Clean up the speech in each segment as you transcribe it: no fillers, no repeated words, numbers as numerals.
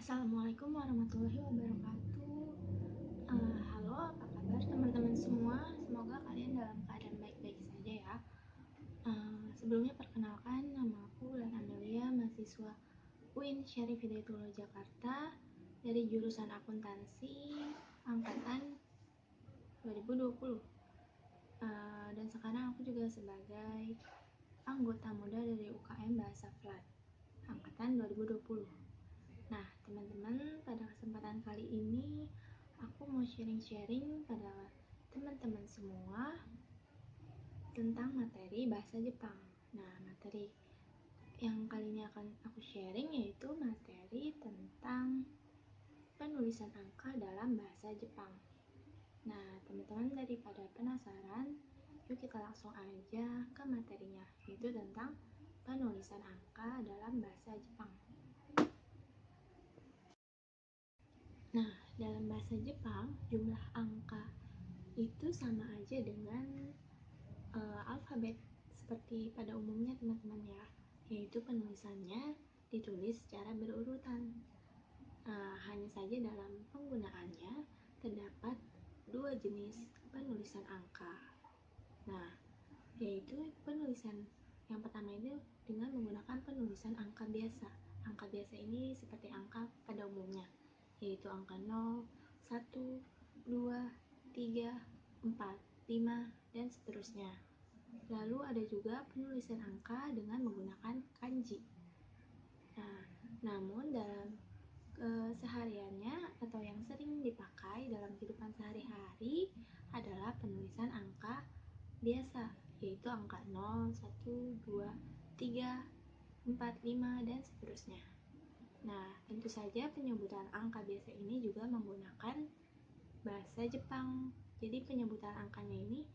Assalamualaikum warahmatullahi wabarakatuh. Halo, apa kabar teman-teman semua? Semoga kalian dalam keadaan baik-baik saja ya. Sebelumnya perkenalkan, nama aku Lan Amelia, mahasiswa UIN Syarif Hidayatullah Jakarta dari jurusan akuntansi angkatan 2020. Dan sekarang aku juga sebagai anggota muda dari UKM Bahasa Flat angkatan 2020. Nah, teman-teman, pada kesempatan kali ini aku mau sharing-sharing pada teman-teman semua tentang materi bahasa Jepang. Nah, materi yang kali ini akan aku sharing yaitu materi tentang penulisan angka dalam bahasa Jepang. Nah, teman-teman, daripada penasaran, yuk kita langsung aja ke materinya, yaitu tentang penulisan angka dalam bahasa Jepang. Nah, dalam bahasa Jepang, jumlah angka itu sama aja dengan alfabet seperti pada umumnya teman-teman ya, yaitu penulisannya ditulis secara berurutan. Hanya saja dalam penggunaannya terdapat dua jenis penulisan angka. Nah, yaitu penulisan yang pertama itu dengan menggunakan penulisan angka biasa. Angka biasa ini seperti angka pada umumnya, yaitu angka 0, 1, 2, 3, 4, 5, dan seterusnya. Lalu ada juga penulisan angka dengan menggunakan kanji. Nah, namun dalam kesehariannya atau yang sering dipakai dalam kehidupan sehari-hari adalah penulisan angka biasa, yaitu angka 0, 1, 2, 3, 4, 5, dan seterusnya. Nah, tentu saja penyebutan angka biasa ini juga menggunakan bahasa Jepang. Jadi penyebutan angkanya ini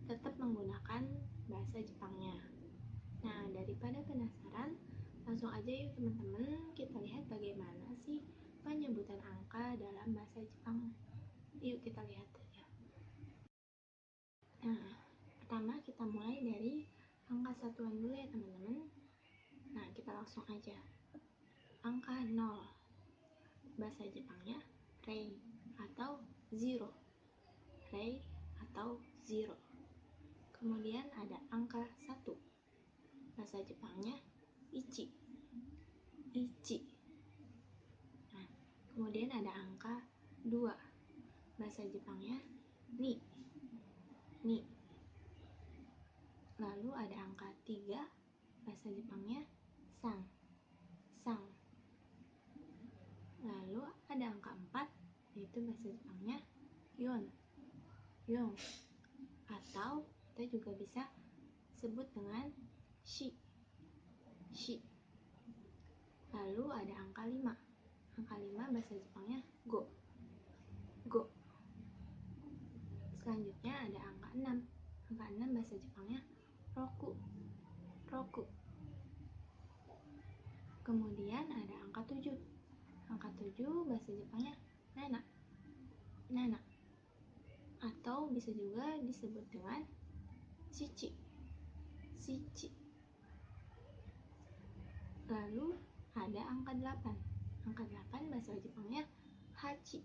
tetap menggunakan bahasa Jepangnya. Nah, daripada penasaran, langsung aja yuk teman-teman kita lihat bagaimana sih penyebutan angka dalam bahasa Jepang. Yuk kita lihat aja. Nah, pertama kita mulai dari angka satuan dulu ya teman-teman. Nah, kita langsung aja. Angka 0, bahasa Jepangnya rei atau zero. Rei atau zero. Kemudian ada angka 1, bahasa Jepangnya ichi. Ichi. Nah, kemudian ada angka 2, bahasa Jepangnya ni. Ni. Lalu ada angka 3, bahasa Jepangnya san. Sang. Lalu ada angka 4, yaitu bahasa Jepangnya yon. Yon. Atau kita juga bisa sebut dengan shi. Shi. Lalu ada angka 5. Angka 5 bahasa Jepangnya go. Go. Selanjutnya ada angka 6. Angka 6 bahasa Jepangnya roku. Roku. Kemudian ada angka 7. Angka 7 bahasa Jepangnya nana. Nana. Atau bisa juga disebut dengan shichi. Shichi. Lalu ada angka 8. Angka 8 bahasa Jepangnya hachi.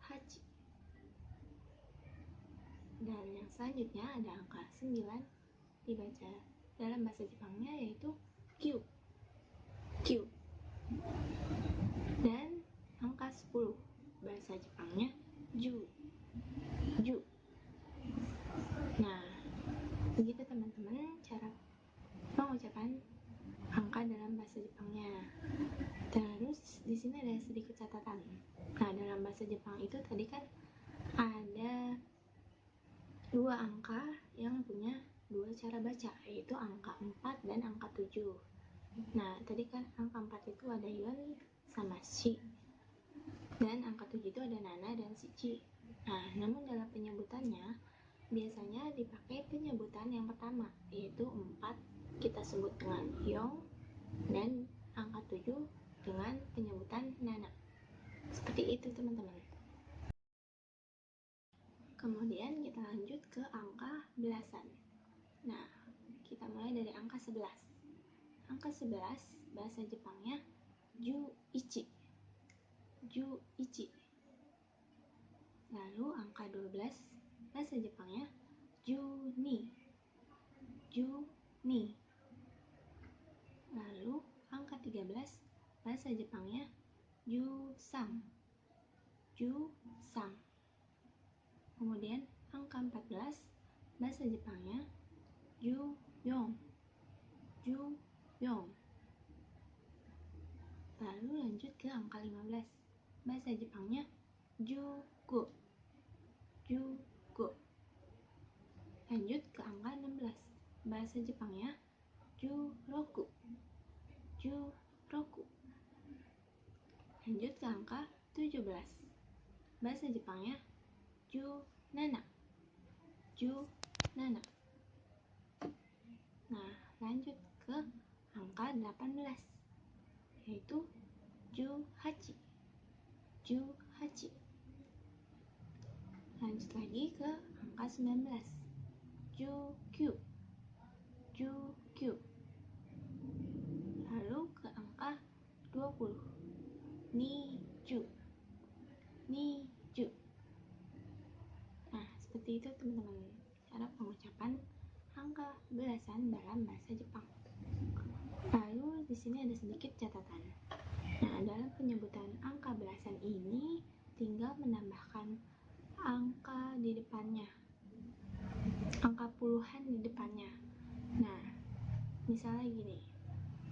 Hachi. Dan yang selanjutnya ada angka 9 dibaca dalam bahasa Jepangnya yaitu Q. Q. Dan angka 10 bahasa Jepangnya Ju. Ju. Nah, begitu teman-teman cara pengucapan angka dalam bahasa Jepangnya. Terus di sini ada sedikit catatan. Nah, dalam bahasa Jepang itu tadi kan ada dua angka yang punya dua cara baca, yaitu angka 4 dan angka 7. Nah, tadi kan angka 4 itu ada yon sama shi. Dan angka 7 itu ada nana dan shichi. Nah, namun dalam penyebutannya biasanya dipakai penyebutan yang pertama, yaitu 4 kita sebut dengan yong dan angka 7 dengan penyebutan nana. Seperti itu teman-teman. Kemudian kita lanjut ke angka belasan. Nah, kita mulai dari angka 11. Angka 11 bahasa Jepangnya ju ichi. Juichi. Lalu angka 12 bahasa Jepangnya Juni. Juni. Lalu angka 13 bahasa Jepangnya Jusang. Jusang. Kemudian angka 14 bahasa Jepangnya Juyong. Juyong. Lalu lanjut ke angka 15 bahasa Jepangnya Jugo. Jugo. Lanjut ke angka 16 bahasa Jepangnya Juroku. Juroku. Lanjut ke angka 17 bahasa Jepangnya Junana. Junana. Nah, lanjut ke angka 18 yaitu Juhachi. Juhachi. Lanjut lagi ke angka 19 Jukyu. Jukyu. Lalu ke angka 20 Niju. Niju. Nah, seperti itu teman-teman cara pengucapan angka belasan dalam bahasa Jepang. Lalu di sini ada sedikit catatan. Nah, dalam penyebutan angka belasan ini tinggal menambahkan angka di depannya, angka puluhan di depannya. Nah, misalnya gini,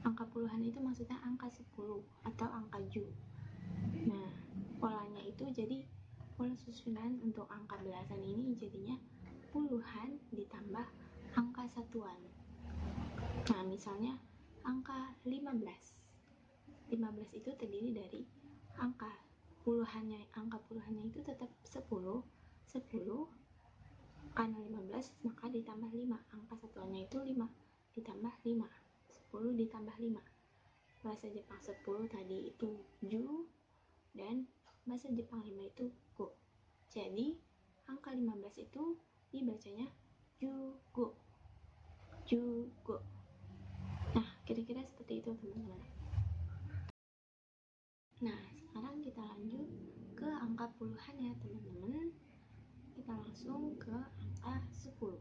angka puluhan itu maksudnya angka 10 atau angka ju. Nah, polanya itu jadi pola susunan untuk angka belasan ini jadinya puluhan ditambah angka satuan. Nah, misalnya angka 15. 15 itu terdiri dari angka puluhannya itu tetap 10 karena 15 maka ditambah 5, angka satuannya itu 5 ditambah 5, 10 ditambah 5. Bahasa Jepang 10 tadi itu ju dan bahasa Jepang 5 itu go. Jadi angka 15 itu dibacanya jugo. Jugo. Nah, kira-kira seperti itu teman-teman. Nah, sekarang kita lanjut ke angka puluhan ya teman-teman. Kita langsung ke angka 10.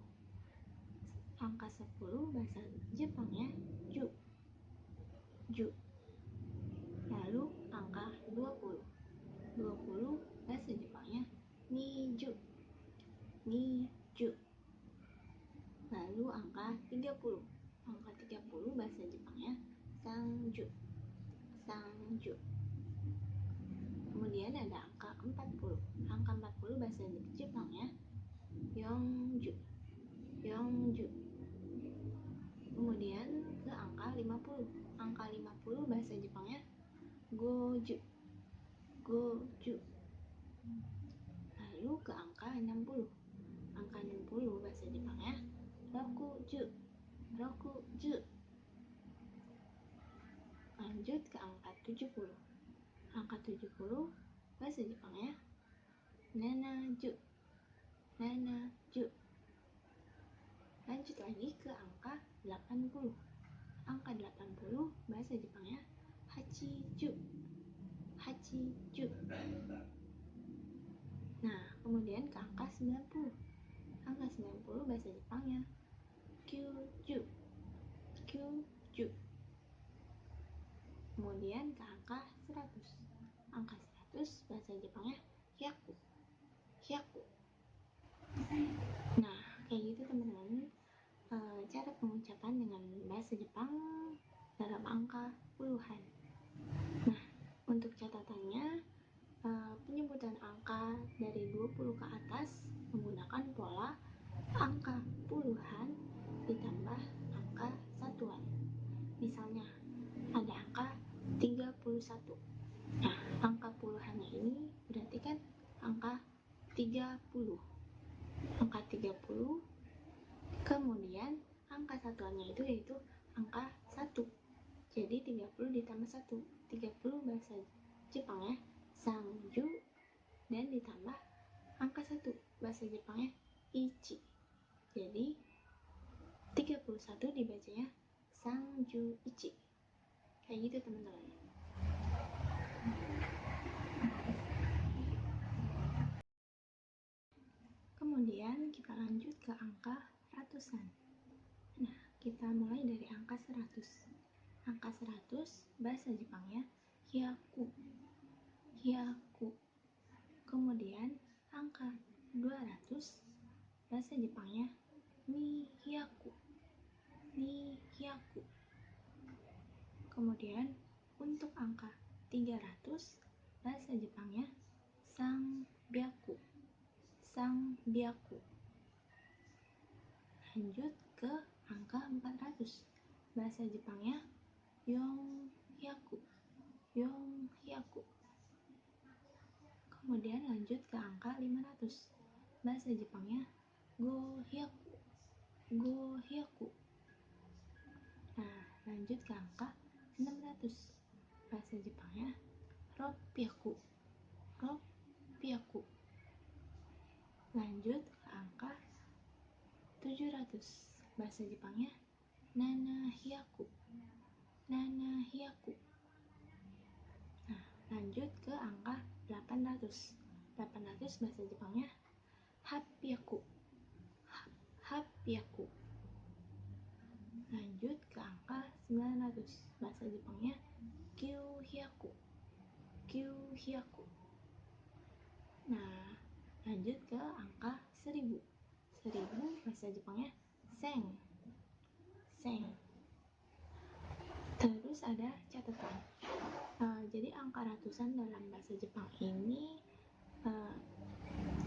Angka 10 bahasa Jepangnya ju. Ju. Lalu angka 20. 20 bahasa Jepangnya niju. Niju. Lalu angka 30. Angka 30 bahasa Jepangnya sanju. Sanju. Kemudian ada angka 40. Angka 40 bahasa Jepangnya yongju. Yongju. Kemudian ke angka 50. Angka 50 bahasa Jepangnya goju. Goju. Lalu ke angka 60. Angka 60 bahasa Jepangnya rokuju. Rokuju. Lanjut ke angka 70. Angka 70 bahasa Jepangnya nanaju. Nanaju. Lanjut lagi ke angka 80. Angka 80 bahasa Jepangnya hachiju. Hachiju. Nah, kemudian ke angka 90. Angka 90 bahasa Jepangnya kyuju. Kyuju. Kemudian ke angka 100. Angka 100 bahasa Jepangnya hyaku. Hyaku. Nah, kayak gitu teman-teman, cara pengucapan dengan bahasa Jepang dalam angka puluhan. Nah, untuk catatannya, penyebutan angka dari 20 ke atas menggunakan pola angka puluhan ditambah angka satuan. Misalnya ada angka 31. Nah, angka puluhannya ini berarti kan angka 30. Angka 30. Kemudian angka satuannya itu yaitu angka 1. Jadi 30 ditambah 1. 30 bahasa Jepangnya sanju dan ditambah angka 1 bahasa Jepangnya ichi. Jadi 31 dibacanya sanju ichi. Kayak gitu teman-teman. lanjut ke angka ratusan. Nah, kita mulai dari angka 100. Angka 100 bahasa Jepangnya hyaku. Hyaku. Kemudian angka 200 bahasa Jepangnya ni hyaku. Ni hyaku. Kemudian untuk angka 300 bahasa Jepangnya sang byaku. Sang byaku. Lanjut ke angka 400 bahasa Jepangnya yong hyaku. Yong hyaku. Kemudian lanjut ke angka 500 bahasa Jepangnya go hyaku. Go hyaku. Nah, lanjut ke angka 600 bahasa Jepangnya ropyaku. Ropyaku. Lanjut ke angka 700 bahasa Jepangnya nanahyaku. Nanahyaku. Nah, lanjut ke angka 800 bahasa Jepangnya hapyaku. Hapyaku. Lanjut ke angka 900 bahasa Jepangnya kyuhyaku. Kyuhyaku. Nah, lanjut ke angka 1000 bahasa Jepangnya seng. Seng. Terus ada catatan. Jadi angka ratusan dalam bahasa Jepang ini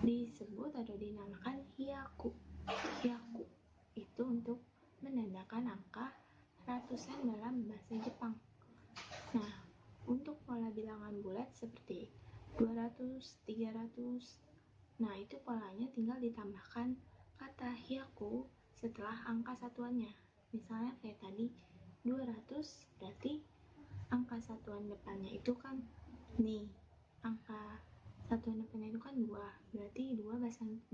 disebut atau dinamakan hyaku. Hyaku itu untuk menandakan angka ratusan dalam bahasa Jepang. Nah, untuk pola bilangan bulat seperti 200, 300, nah itu polanya tinggal ditambahkan kata hyaku setelah angka satuannya. Misalnya kayak tadi 200 berarti angka satuan depannya itu kan nih, angka satuan depannya itu kan 2, berarti 2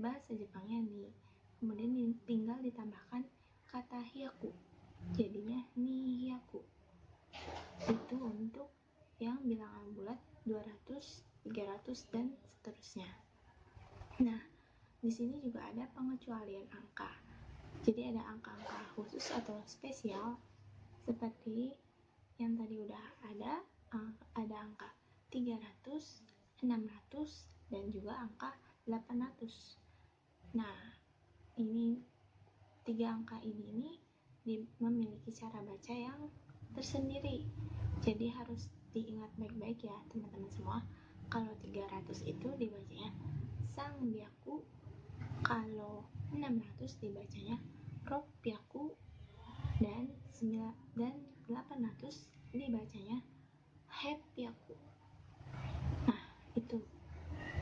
bahasa Jepangnya nih. Kemudian tinggal ditambahkan kata hyaku, jadinya ni hyaku. Itu untuk yang bilangan bulat 200, 300 dan seterusnya. Nah, di sini juga ada pengecualian angka. Jadi ada angka-angka khusus atau spesial seperti yang tadi udah ada angka 300, 600 dan juga angka 800. Nah, ini 3 angka ini memiliki cara baca yang tersendiri. Jadi harus diingat baik-baik ya teman-teman semua. Kalau 300 itu dibacanya sang byaku, kalau 600 dibacanya ropyaku, dan 800 dibacanya hepyaku. Nah, itu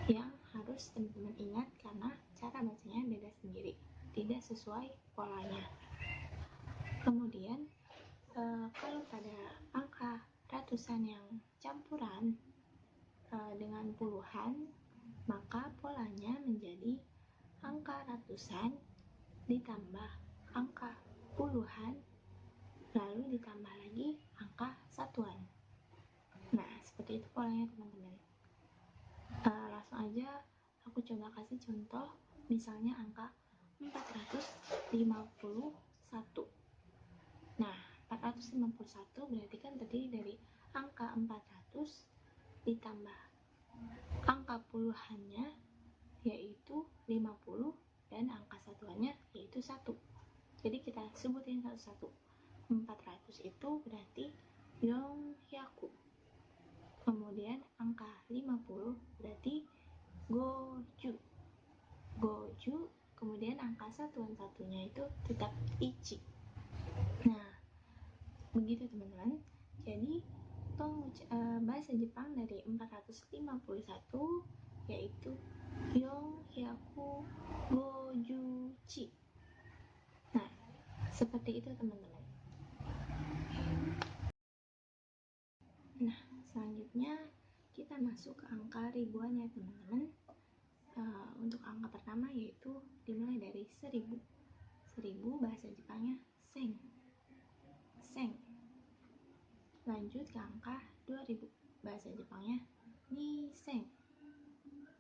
yang harus teman-teman ingat karena cara bacanya beda sendiri, tidak sesuai polanya. Kemudian kalau pada angka ratusan yang campuran dengan puluhan, maka polanya menjadi angka ratusan ditambah angka puluhan lalu ditambah lagi angka satuan. Nah, seperti itu polanya teman-teman. Langsung aja aku coba kasih contoh, misalnya angka 451. Nah, 451 berarti kan terdiri dari angka 400 ditambah angka puluhannya yaitu 50 dan angka satuannya yaitu 1. Jadi kita sebutin satu-satu. 400 itu berarti yonghyaku. Kemudian angka 50 berarti goju. Goju. Kemudian angka satuan-satunya itu tetap ichi. Nah, begitu teman-teman. Jadi bahasa Jepang dari 451 yaitu yonghyaku gojuchi. Nah, seperti itu teman-teman. Nah, selanjutnya kita masuk ke angka ribuan ya teman-teman. Untuk angka pertama yaitu dimulai dari 1000. 1000 bahasa Jepangnya seng. Seng. Lanjut ke angka 2000. Bahasa Jepangnya ni seng.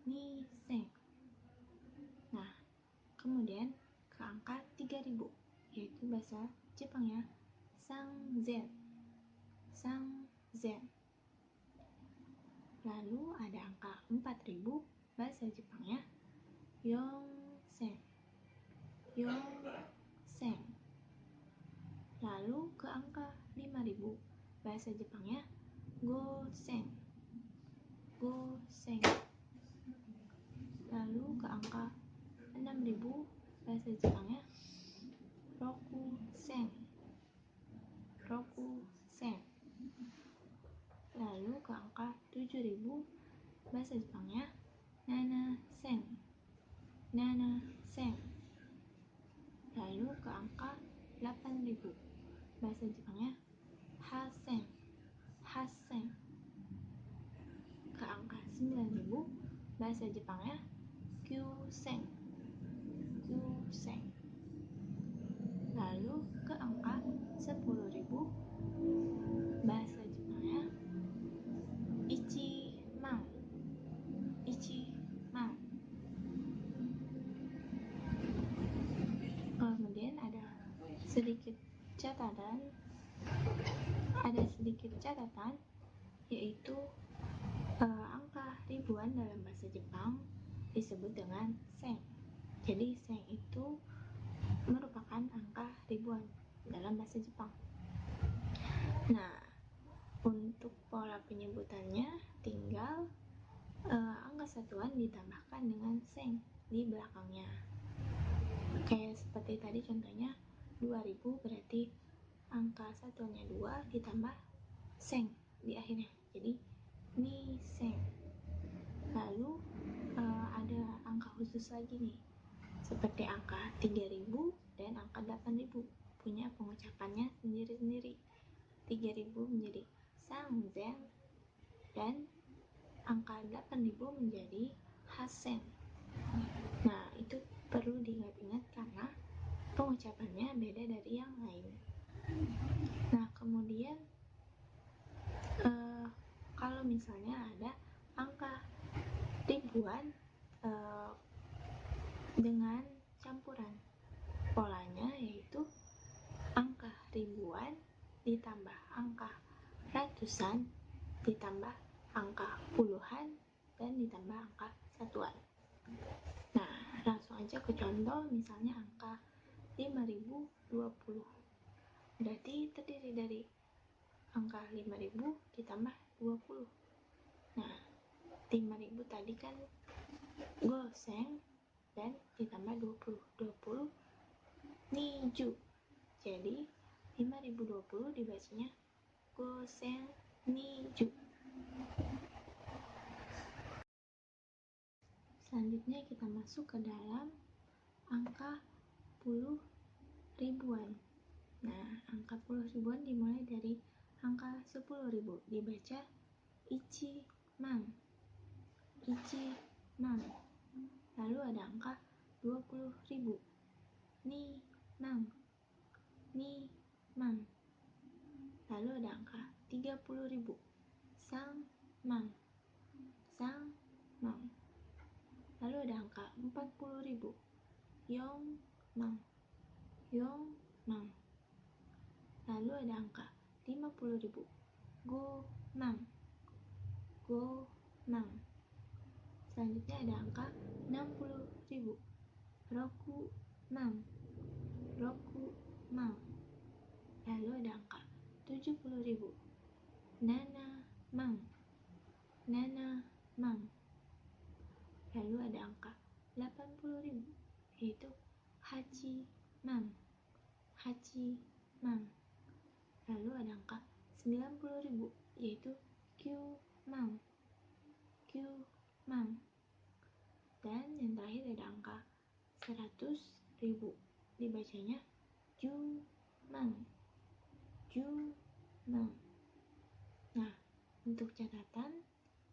Ni seng. Nah, kemudian zen. Lalu ada angka 4000, bahasa Jepangnya yonsen. Lalu ke angka 5000, bahasa Jepangnya gosen. Lalu ke angka 6000, bahasa Jepangnya rokusen. Lalu ke angka 7000, bahasa Jepangnya nanasen. Lalu ke angka 8000, bahasa Jepangnya hasen. Ke angka 9000, bahasa Jepangnya kyusen. Lalu ke angka 10.000, bahasa Jepangnya ichiman. Kemudian ada sedikit catatan, yaitu angka ribuan dalam bahasa Jepang disebut dengan sen. Jadi sen itu merupakan angka ribuan dalam bahasa Jepang. Nah, untuk pola penyebutannya tinggal angka satuan ditambahkan dengan sen di belakangnya. Kayak seperti tadi contohnya 2000 berarti angka satuannya 2 ditambah sen di akhirnya, jadi ni sen. Lalu ada angka khusus lagi nih, seperti angka 3000 dan angka 8000 punya pengucapannya sendiri-sendiri. 3000 menjadi sangzen dan angka 8000 menjadi hasen. Nah, itu perlu diingat-ingat karena pengucapannya beda dari yang lain. Nah, kemudian kalau misalnya ada angka ribuan dengan campuran, polanya yaitu angka ribuan ditambah angka ratusan ditambah angka puluhan dan ditambah angka satuan. Nah, langsung aja ke contoh, misalnya angka 5020 berarti terdiri dari angka 5000 ditambah 20. Nah, 5000 tadi kan gosen dan ditambah 20 niju, jadi 5020 dibacanya gosen niju. Selanjutnya kita masuk ke dalam angka puluh ribuan. Nah, angka puluh ribuan dimulai dari angka 10.000, dibaca ichiman. Lalu ada angka 20.000, ni man. Lalu ada angka 30.000, sang man. Lalu ada angka 40.000, yong man. Lalu ada angka 50.000, go man. Selanjutnya ada angka 60.000, roku man. Lalu ada angka 70.000, nana man. Lalu ada angka 80.000, yaitu hachi man. Lalu ada angka 90.000, yaitu kyu man. Dan yang terakhir ada angka 100.000, dibacanya ju man. Nah, untuk catatan,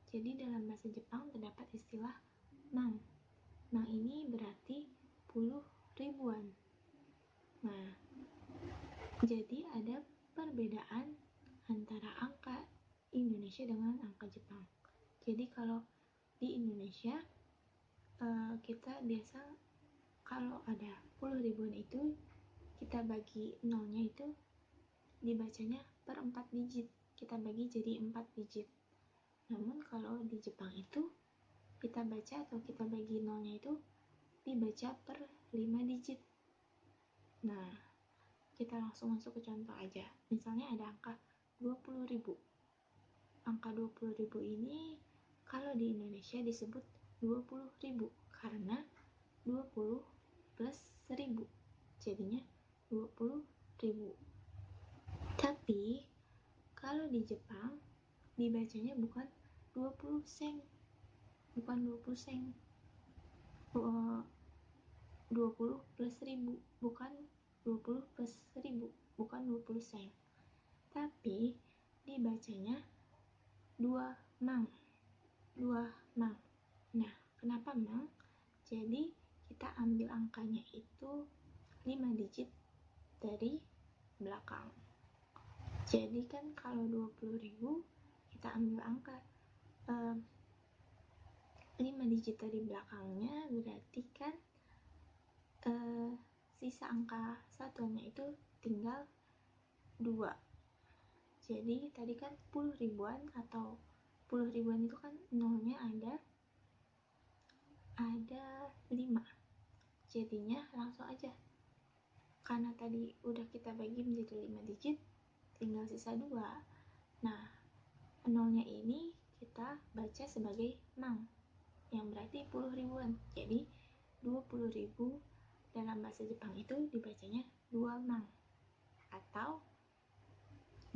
jadi dalam bahasa Jepang terdapat istilah mang. Mang ini berarti puluh ribuan. Nah, jadi ada perbedaan antara angka Indonesia dengan angka Jepang. Jadi kalau di Indonesia kita biasa kalau ada puluh ribuan itu kita bagi nolnya itu dibacanya per 4 digit, kita bagi jadi 4 digit. Namun kalau di Jepang itu kita baca atau kita bagi nolnya itu dibaca per 5 digit. Nah, kita langsung masuk ke contoh aja. Misalnya ada angka 20.000. Angka 20.000 ini kalau di Indonesia disebut 20.000 karena 20 plus 1000. Jadinya 20.000. Tapi kalau di Jepang dibacanya bukan 20 sen. Bukan 20 sen. 20 plus 1000, bukan 20 plus 1000, bukan 20 sen. Tapi dibacanya 2 mang. 2 mang. Nah, kenapa mang? Jadi kita ambil angkanya itu 5 digit dari belakang. Jadi kan kalau 20.000 kita ambil angka 5 digit dari belakangnya, berarti kan sisa angka satuannya itu tinggal 2. Jadi tadi kan 10 ribuan atau 10 ribuan itu kan nolnya ada 5. Jadinya langsung aja, karena tadi udah kita bagi menjadi 5 digit, tinggal sisa 2. Nah, nolnya ini kita baca sebagai mang, yang berarti 10 ribuan. Jadi 20.000 dalam bahasa Jepang itu dibacanya 2 mang atau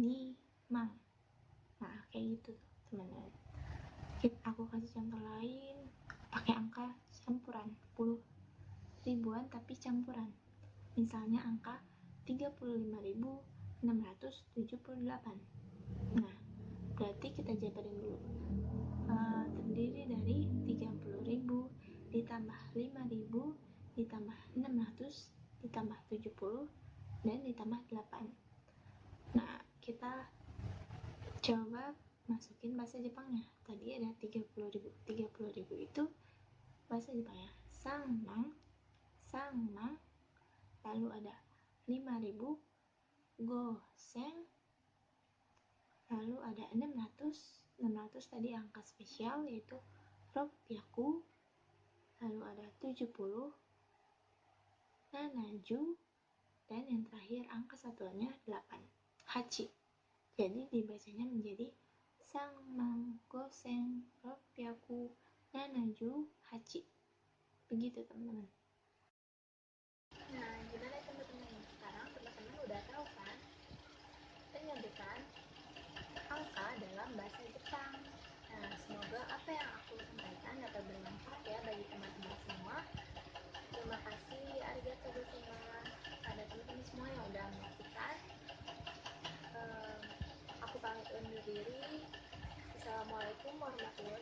ni mang. Nah, kayak gitu teman-teman. Aku kasih contoh lain pakai angka campuran 10 ribuan tapi campuran. Misalnya angka 35.678. Nah, berarti kita jabarin dulu. Terdiri dari 30.000 ditambah 5.000 ditambah 600 ditambah 70 dan ditambah 8. Nah, kita coba masukin bahasa Jepangnya. Tadi ada 30.000. 30.000 itu bahasa Jepangnya sangmang, sangmang. Lalu ada 5.000 gosen. Lalu ada 600. 600 tadi angka spesial yaitu ropyaku. Lalu ada 70, nanaju, dan yang terakhir angka satuannya 8, hachi. Jadi dibacanya menjadi sangmang gosen ropyaku nanaju hachi. Begitu teman-teman. Nah, gimana teman-teman? Sekarang teman-teman udah tahu kan penyebutan angka dalam bahasa Jepang. Nah, semoga apa yang aku sampaikan dapat bermanfaat ya bagi teman-teman semua. Terima kasih, arigatou gozaimasu pada teman-teman semua yang udah menyaksikan. Aku pamit undur diri. Assalamualaikum warahmatullahi